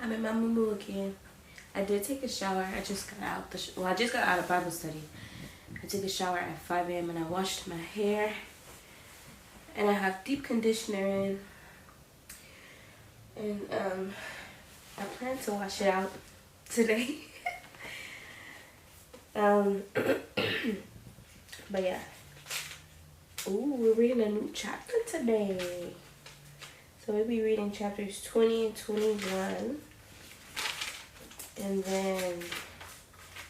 I'm in my moo again. I did take a shower. I just got out I just got out of Bible study. I took a shower at 5 a.m. and I washed my hair. And I have deep conditioner in. And I plan to wash it out today. But yeah. Ooh, we're reading a new chapter today. So we'll be reading chapters 20 and 21. And then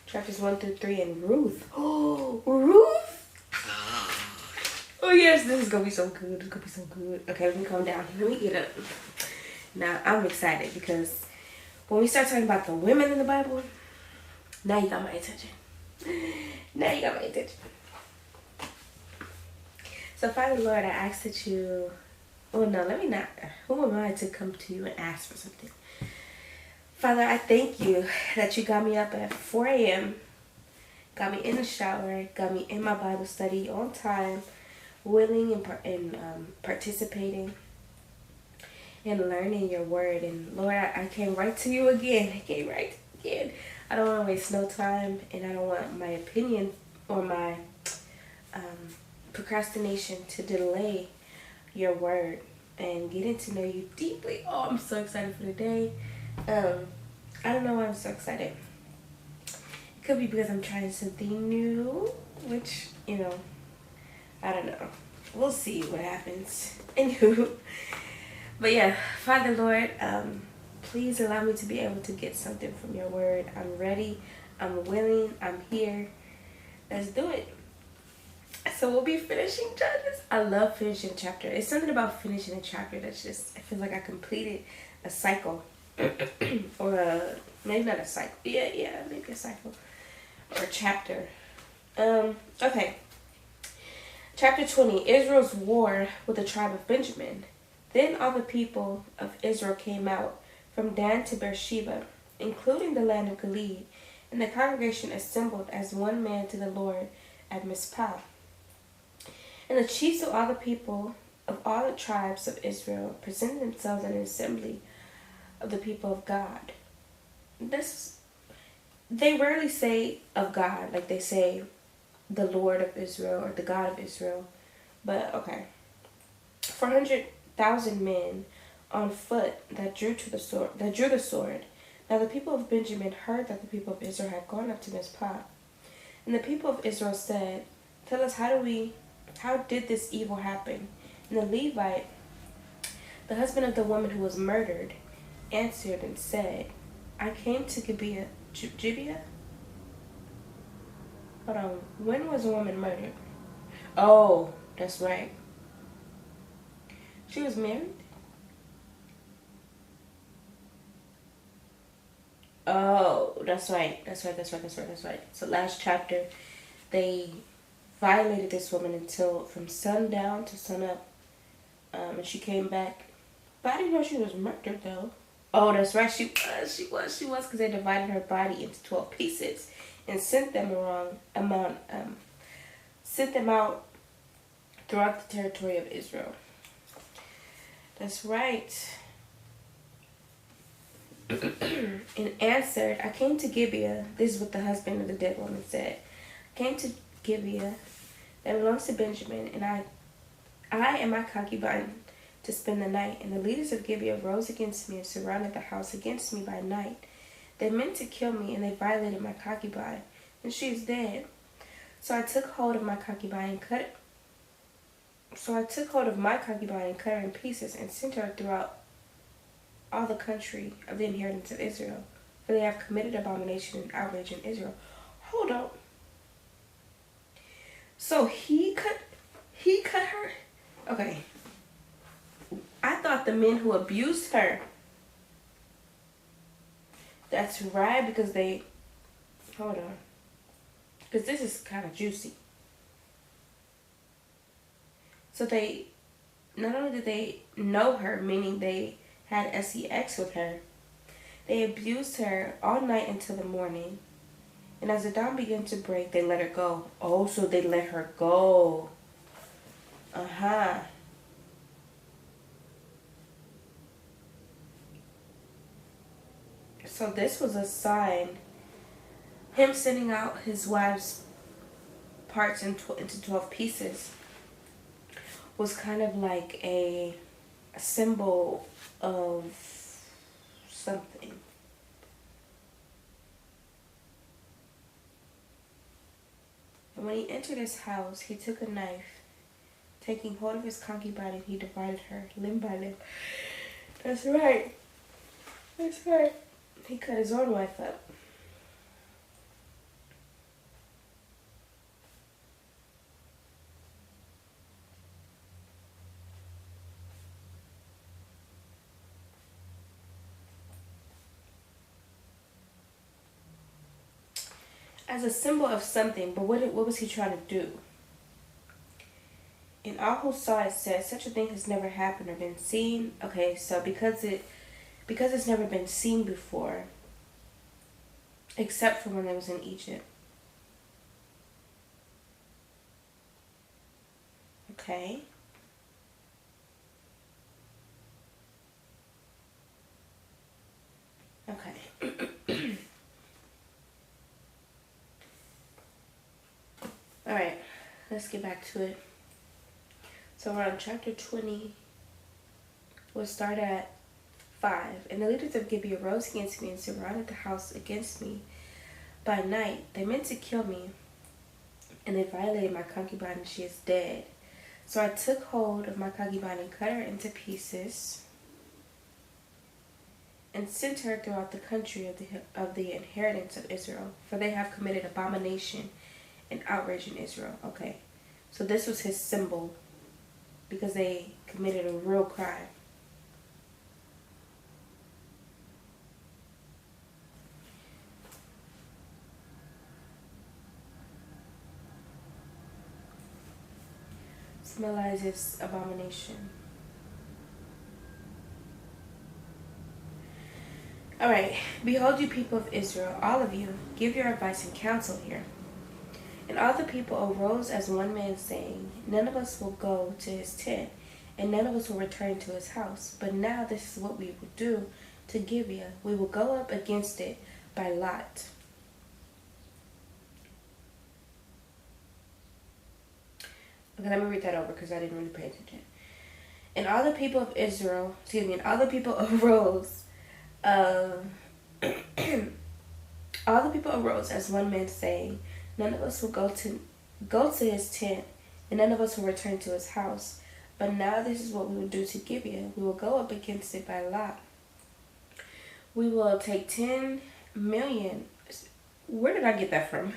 chapters 1 through 3 in Ruth. Oh, Ruth! Oh yes, this is gonna be so good. It's gonna be so good. Okay, let me calm down. Let me get up. Now, I'm excited because when we start talking about the women in the Bible, now you got my attention. Now you got my attention. So, Father Lord, I ask that you... Oh, no, let me not. Who am I to come to you and ask for something? Father, I thank you that you got me up at 4 a.m., got me in the shower, got me in my Bible study on time, willing and participating and learning your word. And Lord, I came right to you again. I came right again. I don't want to waste no time, and I don't want my opinion or my procrastination to delay your word and getting to know you deeply. Oh, I'm so excited for the day. I don't know why I'm so excited. It could be because I'm trying something new, which, you know, I don't know. We'll see what happens. Anywho. But yeah, Father Lord, please allow me to be able to get something from your word. I'm ready. I'm willing. I'm here. Let's do it. So we'll be finishing chapters. I love finishing chapter. It's something about finishing a chapter that's just, I feel like I completed a cycle. Or maybe not a cycle. Yeah, maybe a cycle. Or a chapter. Okay. Chapter 20, Israel's war with the tribe of Benjamin. Then all the people of Israel came out from Dan to Beersheba, including the land of Gilead, and the congregation assembled as one man to the Lord at Mizpah. And the chiefs of all the people of all the tribes of Israel presented themselves in an assembly of the people of God. They rarely say of God, like they say the Lord of Israel or the God of Israel. But okay. 400,000 men on foot that drew the sword. Now the people of Benjamin heard that the people of Israel had gone up to Mizpah. And the people of Israel said, "Tell us, how did this evil happen?" And the Levite, the husband of the woman who was murdered, answered and said, "I came to Gibeah. Hold on. When was the woman murdered? Oh, that's right. She was married? Oh, that's right. So last chapter, they violated this woman until from sundown to sunup. And she came back. But I didn't know she was murdered, though. Oh, that's right. She was, because they divided her body into 12 pieces and sent them sent them out throughout the territory of Israel. That's right. And answered, "I came to Gibeah." This is what the husband of the dead woman said. "I came to Gibeah that belongs to Benjamin, and I and my concubine to spend the night. And the leaders of Gibeah rose against me and surrounded the house against me by night. They meant to kill me, and they violated my concubine, and she is dead. So I took hold of my concubine and cut her in pieces and sent her throughout all the country of the inheritance of Israel, for they have committed abomination and outrage in Israel." Hold on. So he cut her? Okay. I thought the men who abused her. That's right, because they... Hold on. Because this is kind of juicy. So they... Not only did they know her, meaning they had sex with her, they abused her all night until the morning. And as the dawn began to break, they let her go. Oh, so they let her go. Uh-huh. So this was a sign. Him sending out his wife's parts into 12 pieces was kind of like a symbol of something. And when he entered his house, he took a knife, taking hold of his concubine, he divided her limb by limb. That's right. That's right. He cut his own wife up. As a symbol of something, but what was he trying to do? And all who saw it said, such a thing has never happened or been seen. Okay, so because it's never been seen before, except for when it was in Egypt. Okay. Okay. Alright, let's get back to it. So we're on chapter 20. We'll start at 5. And the leaders of Gibeah rose against me and surrounded the house against me. By night, they meant to kill me, and they violated my concubine, and she is dead. So I took hold of my concubine and cut her into pieces, and sent her throughout the country of the inheritance of Israel, for they have committed abomination and outrage in Israel. Okay, so this was his symbol, because they committed a real crime. Symbolizes abomination. Alright, behold, you people of Israel, all of you, give your advice and counsel here. And all the people arose as one man, saying, none of us will go to his tent, and none of us will return to his house. But now this is what we will do to Gibeah. We will go up against it by lot. Okay, let me read that over because I didn't really pay attention. And all the people of Israel, and all the people arose, all the people arose as one man, saying, none of us will go to his tent, and none of us will return to his house. But now this is what we will do to Gibeah. We will go up against it by lot. We will take 10 million. Where did I get that from?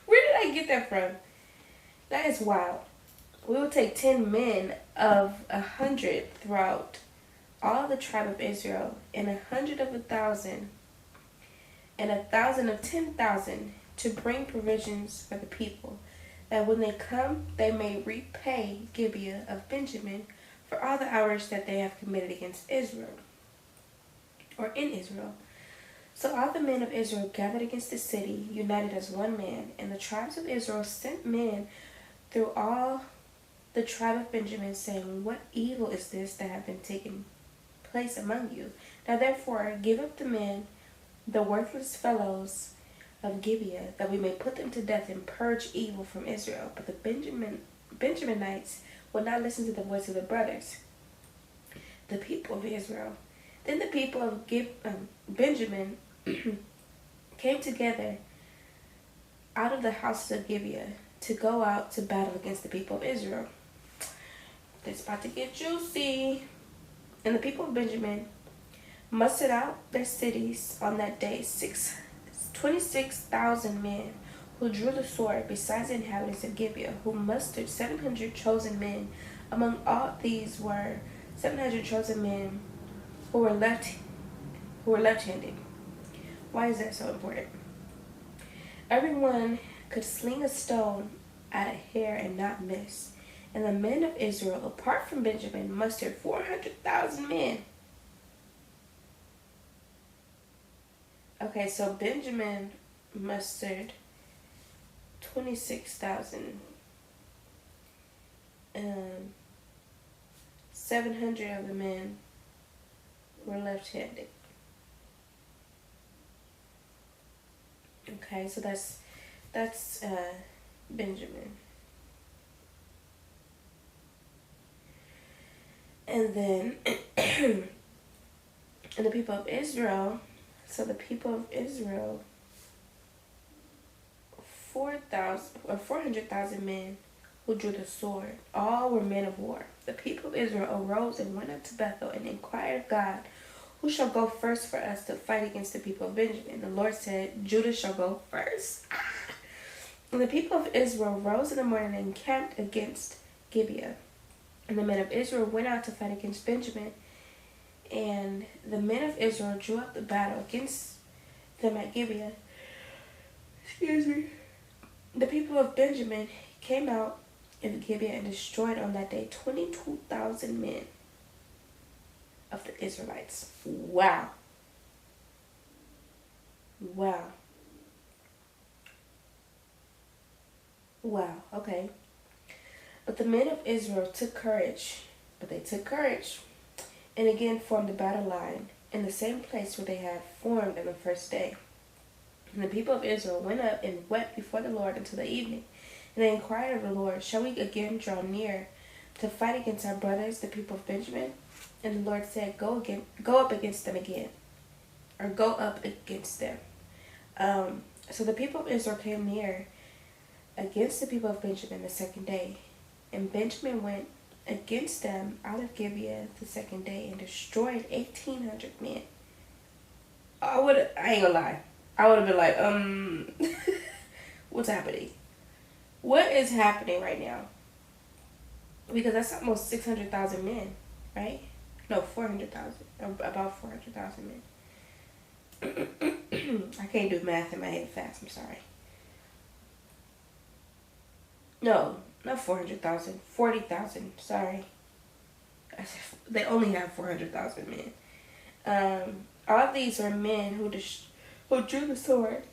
Where did I get that from? That is wild. We will take 10 men of 100 throughout all the tribe of Israel, and 100 of 1,000, and 1,000 of 10,000, to bring provisions for the people, that when they come, they may repay Gibeah of Benjamin for all the outrage that they have committed against Israel, or in Israel. So all the men of Israel gathered against the city, united as one man, and the tribes of Israel sent men through all the tribe of Benjamin, saying, what evil is this that have been taken place among you? Now therefore give up the men, the worthless fellows of Gibeah, that we may put them to death and purge evil from Israel. But the Benjaminites would not listen to the voice of their brothers, the people of Israel. Then the people of Benjamin came together out of the houses of Gibeah to go out to battle against the people of Israel. It's about to get juicy. And the people of Benjamin mustered out their cities on that day 26,000 men who drew the sword, besides the inhabitants of Gibeah, who mustered 700 chosen men. Among all these were 700 chosen men who were left-handed. Why is that so important? Everyone could sling a stone at a hair and not miss. And the men of Israel, apart from Benjamin, mustered 400,000 men. Okay, so Benjamin mustered 26,000. 700 of the men were left-handed. Okay, so that's Benjamin. And then and the people of Israel, so the people of Israel, 400,000 men who drew the sword. All were men of war. The people of Israel arose and went up to Bethel and inquired of God, who shall go first for us to fight against the people of Benjamin? The Lord said, Judah shall go first. And the people of Israel rose in the morning and encamped against Gibeah. And the men of Israel went out to fight against Benjamin. And the men of Israel drew up the battle against them at Gibeah. Excuse me. The people of Benjamin came out of Gibeah and destroyed on that day 22,000 men of the Israelites. Wow. Wow. Wow. Okay. But the men of Israel took courage. And again formed a battle line in the same place where they had formed on the first day. And the people of Israel went up and wept before the Lord until the evening. And they inquired of the Lord, shall we again draw near to fight against our brothers, the people of Benjamin? And the Lord said, go up against them again. Or go up against them. So the people of Israel came near against the people of Benjamin the second day. And Benjamin went against them out of Gibeah the second day and destroyed 1,800 men. I ain't gonna lie. I would have been like, what's happening? What is happening right now? Because that's almost 600,000 men, right? No, 400,000. About 400,000 men. I can't do math in my head fast, I'm sorry. No, not 400,000. 40,000, sorry. They only have 400,000 men. All of these are men who drew the sword.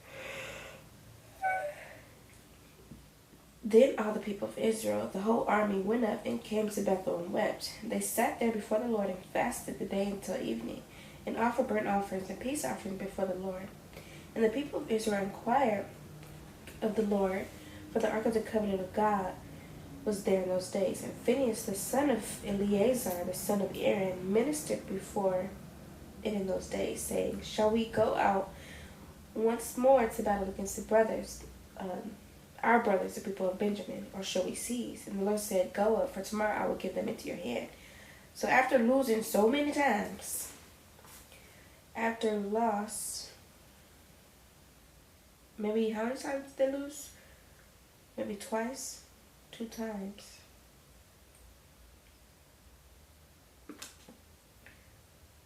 Then all the people of Israel, the whole army, went up and came to Bethel and wept. They sat there before the Lord and fasted the day until evening, and offered burnt offerings and peace offerings before the Lord. And the people of Israel inquired of the Lord, for the ark of the covenant of God was there in those days. And Phinehas, the son of Eleazar, the son of Aaron, ministered before it in those days, saying, shall we go out once more to battle against the brothers, our brothers, the people of Benjamin, or shall we cease? And the Lord said, go up, for tomorrow I will give them into your hand. So after losing so many times, after loss, maybe how many times did they lose? Maybe twice? 2 times.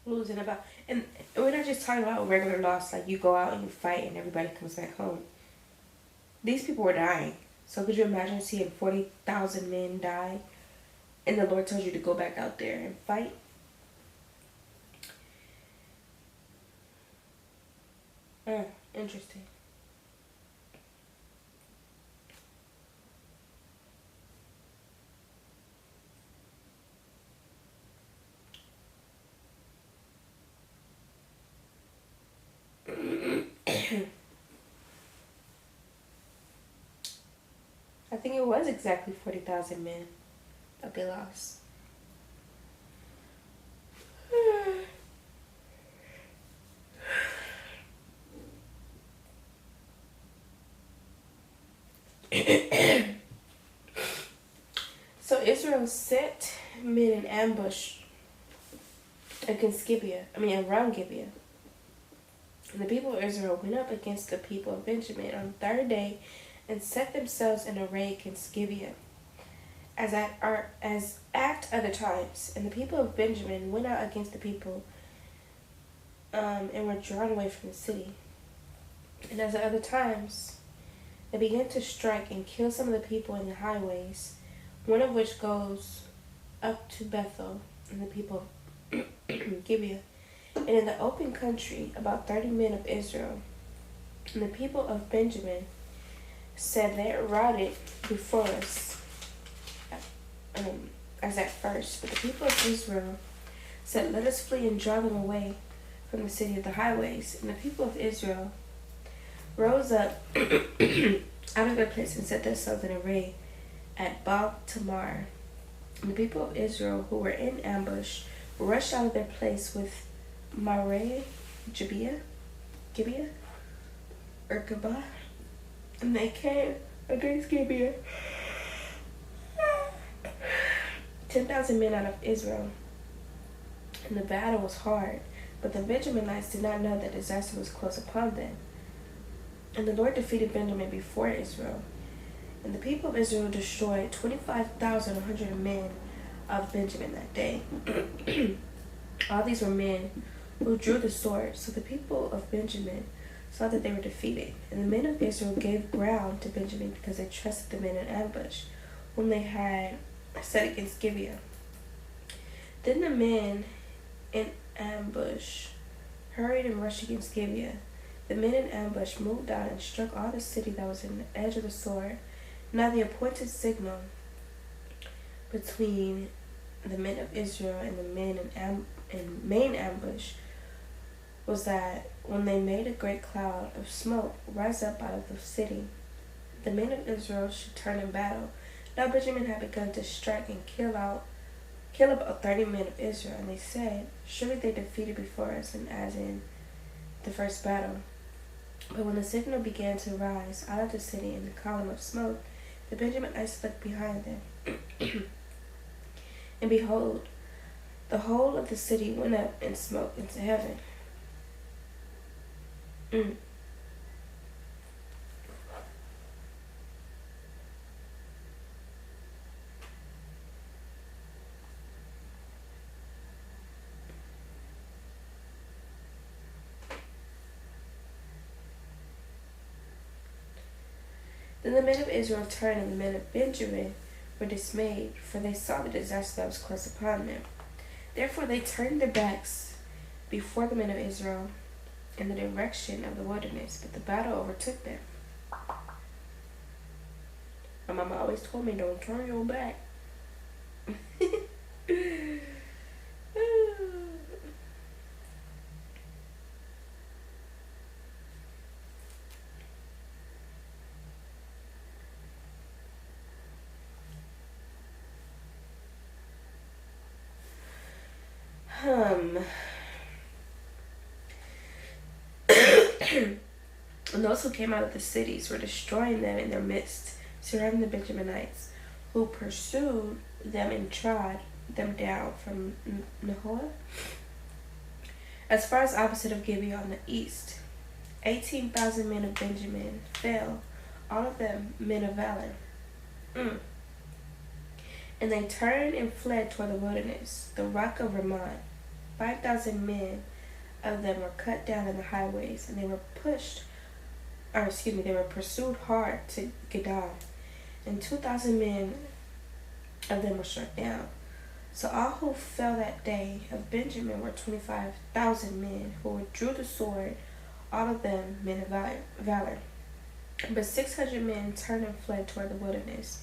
Losing about, and we're not just talking about regular loss, like you go out and you fight and everybody comes back home. These people were dying. So could you imagine seeing 40,000 men die and the Lord tells you to go back out there and fight? Interesting. I think it was exactly 40,000 men that they lost. So Israel set men in ambush against around Gibeah. And the people of Israel went up against the people of Benjamin on the third day and set themselves in array against Gibeah, as at other times. And the people of Benjamin went out against the people and were drawn away from the city. And as at other times, they began to strike and kill some of the people in the highways, one of which goes up to Bethel, and the people of Gibeah. And in the open country, about 30 men of Israel. And the people of Benjamin said, they are routed before us, as at first. But the people of Israel said, let us flee and draw them away from the city of the highways. And the people of Israel rose up out of their place and set themselves in array at Baal Tamar. And the people of Israel who were in ambush rushed out of their place with Mare, Gibeah, or Gabah, and they came against Gibeah. 10,000 men out of Israel. And the battle was hard, but the Benjaminites did not know that disaster was close upon them. And the Lord defeated Benjamin before Israel. And the people of Israel destroyed 25,100 men of Benjamin that day. All these were men who drew the sword. So the people of Benjamin saw that they were defeated. And the men of Israel gave ground to Benjamin because they trusted the men in ambush, whom they had set against Gibeah. Then the men in ambush hurried and rushed against Gibeah. The men in ambush moved out and struck all the city that was in the edge of the sword. Now the appointed signal between the men of Israel and the men in main ambush was that when they made a great cloud of smoke rise up out of the city, the men of Israel should turn in battle. Now Benjamin had begun to strike and kill about 30 men of Israel, and they said, surely they defeated before us, and as in the first battle. But when the signal began to rise out of the city in the column of smoke, the Benjaminites looked behind them. And behold, the whole of the city went up in smoke into heaven. Then the men of Israel turned, and the men of Benjamin were dismayed, for they saw the disaster that was close upon them. Therefore they turned their backs before the men of Israel in the direction of the wilderness, but the battle overtook them. My mama always told me, don't turn your back. And those who came out of the cities were destroying them in their midst, surrounding the Benjaminites, who pursued them and trod them down from Nehoah as far as opposite of Gibeah on the east. 18,000 men of Benjamin fell, all of them men of valor. And they turned and fled toward the wilderness, the rock of Ramon. 5,000 men of them were cut down in the highways, and they were pursued hard to Gedar, and 2,000 men of them were struck down. So all who fell that day of Benjamin were 25,000 men who drew the sword, all of them men of valor. But 600 men turned and fled toward the wilderness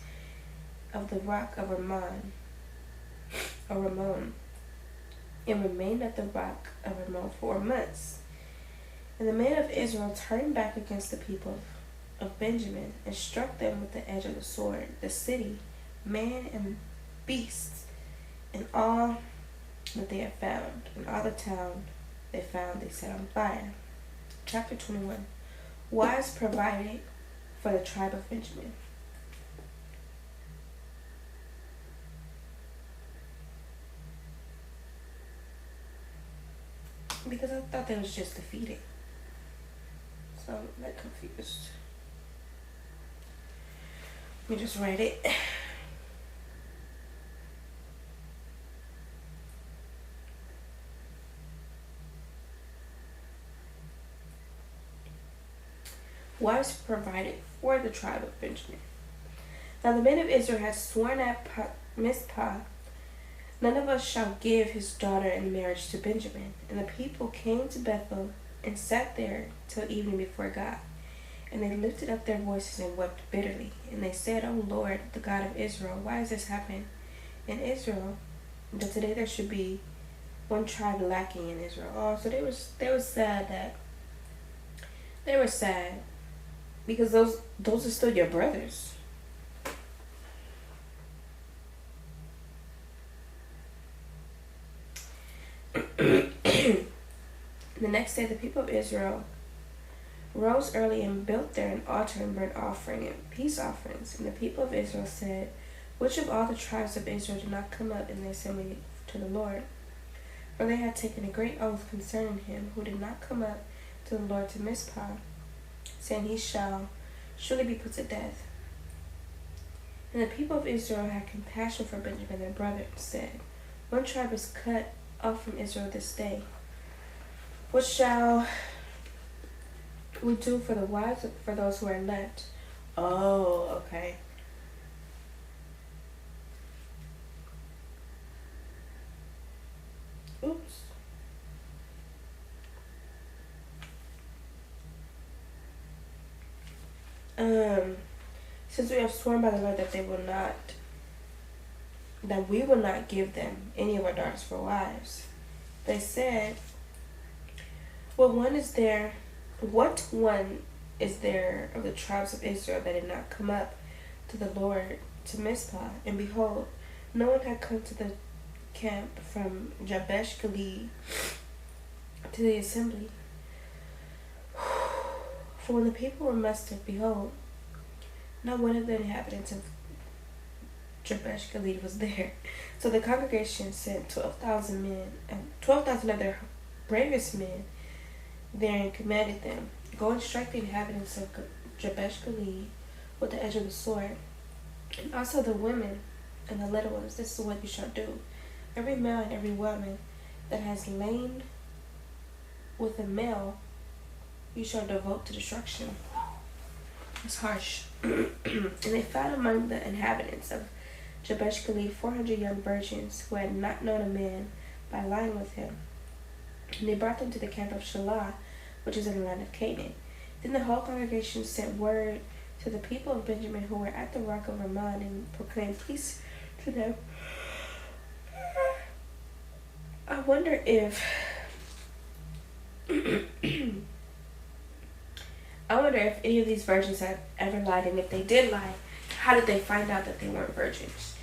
of the rock of Ramon, and remained at the rock of Ramon 4 months. And the men of Israel turned back against the people of Benjamin and struck them with the edge of the sword, the city, man and beasts, and all that they had found, and all the town they found they set on fire. Chapter 21. Wives provided for the tribe of Benjamin. Because I thought they was just defeated. So I'm like confused. Let me just write it. Wives provided for the tribe of Benjamin. Now the men of Israel had sworn at Mizpah, none of us shall give his daughter in marriage to Benjamin. And the people came to Bethel and sat there till evening before God. And they lifted up their voices and wept bitterly. And they said, O Lord, the God of Israel, why has this happened in Israel, that today there should be one tribe lacking in Israel? Oh, so they were sad because those are still your brothers. The next day, the people of Israel rose early and built there an altar and burnt offering and peace offerings. And the people of Israel said, which of all the tribes of Israel did not come up in the assembly to the Lord? For they had taken a great oath concerning him who did not come up to the Lord to Mizpah, saying, he shall surely be put to death. And the people of Israel had compassion for Benjamin their brother, and said, one tribe is cut off from Israel this day. What shall we do for the wives for those who are left? Oh, okay. Oops. Since we have sworn by the Lord that we will not give them any of our daughters for wives, they said, what one is there of the tribes of Israel that did not come up to the Lord to Mizpah? And behold, no one had come to the camp from Jabesh Gilead to the assembly. For when the people were mustered, behold, not one of the inhabitants of Jabesh Gilead was there. So the congregation sent 12,000 men, and 12,000 of their bravest men there, and commanded them, go and strike the inhabitants of Jabesh Gilead with the edge of the sword, and also the women and the little ones. This is what you shall do. Every male and every woman that has lain with a male, you shall devote to destruction. It's harsh. And they found among the inhabitants of Jabesh Gilead 400 young virgins who had not known a man by lying with him. And they brought them to the camp of Shelah, which is in the land of Canaan. Then the whole congregation sent word to the people of Benjamin who were at the rock of Ramon, and proclaimed peace to them. I wonder if any of these virgins have ever lied, and if they did lie, how did they find out that they weren't virgins?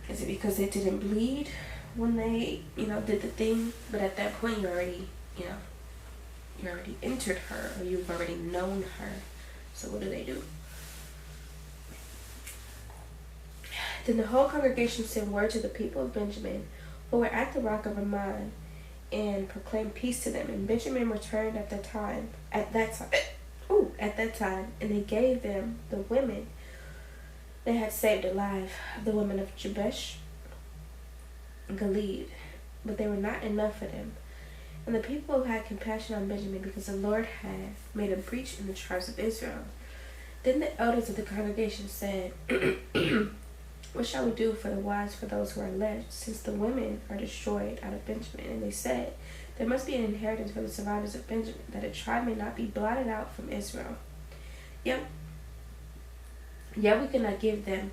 Is it because they didn't bleed when they, did the thing? But at that point, you already entered her, or you've already known her. So what do? Then the whole congregation sent word to the people of Benjamin who were at the rock of Ramon, and proclaimed peace to them. And Benjamin returned at that time, and they gave them the women they had saved alive, the women of Jabesh Gilead, but they were not enough for them. And the people had compassion on Benjamin, because the Lord had made a breach in the tribes of Israel. Then the elders of the congregation said, what shall we do for the wives for those who are left, since the women are destroyed out of Benjamin? And they said, there must be an inheritance for the survivors of Benjamin, that a tribe may not be blotted out from Israel. Yet we cannot give them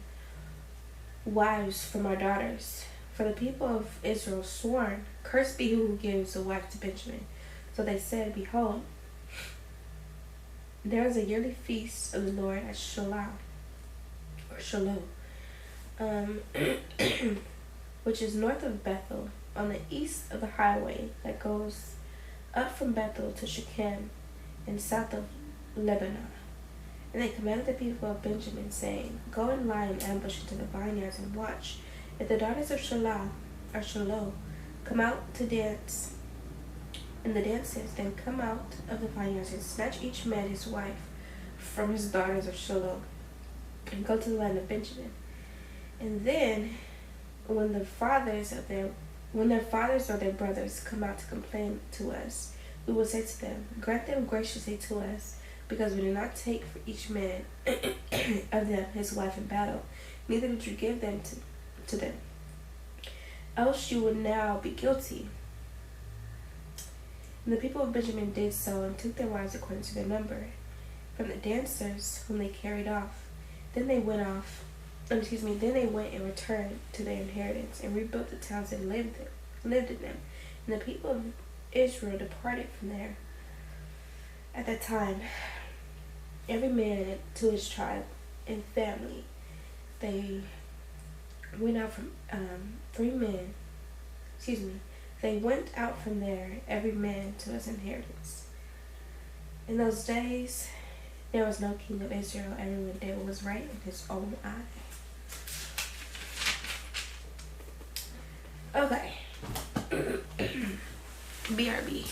wives from our daughters. For the people of Israel sworn, cursed be who gives a wife to Benjamin. So they said, behold, there is a yearly feast of the Lord at Shiloh, which is north of Bethel, on the east of the highway that goes up from Bethel to Shechem, and south of Lebanon. And they commanded the people of Benjamin, saying, go and lie in ambush into the vineyards and watch. If the daughters of Shiloh come out to dance in the dances, then come out of the vineyards and snatch each man his wife from his daughters of Shiloh, and go to the land of Benjamin. And then, when their fathers or their brothers come out to complain to us, we will say to them, grant them graciously to us, because we did not take for each man of them his wife in battle, neither did you give them to them. Else you would now be guilty. And the people of Benjamin did so, and took their wives according to their number, from the dancers whom they carried off. Then they went and returned to their inheritance, and rebuilt the towns and lived in them. And the people of Israel departed from there at that time, every man to his tribe and family. They went out from 3 men. Excuse me. They went out from there, every man to his inheritance. In those days, there was no king of Israel. Everyone did what was right in his own eye. Okay. BRB.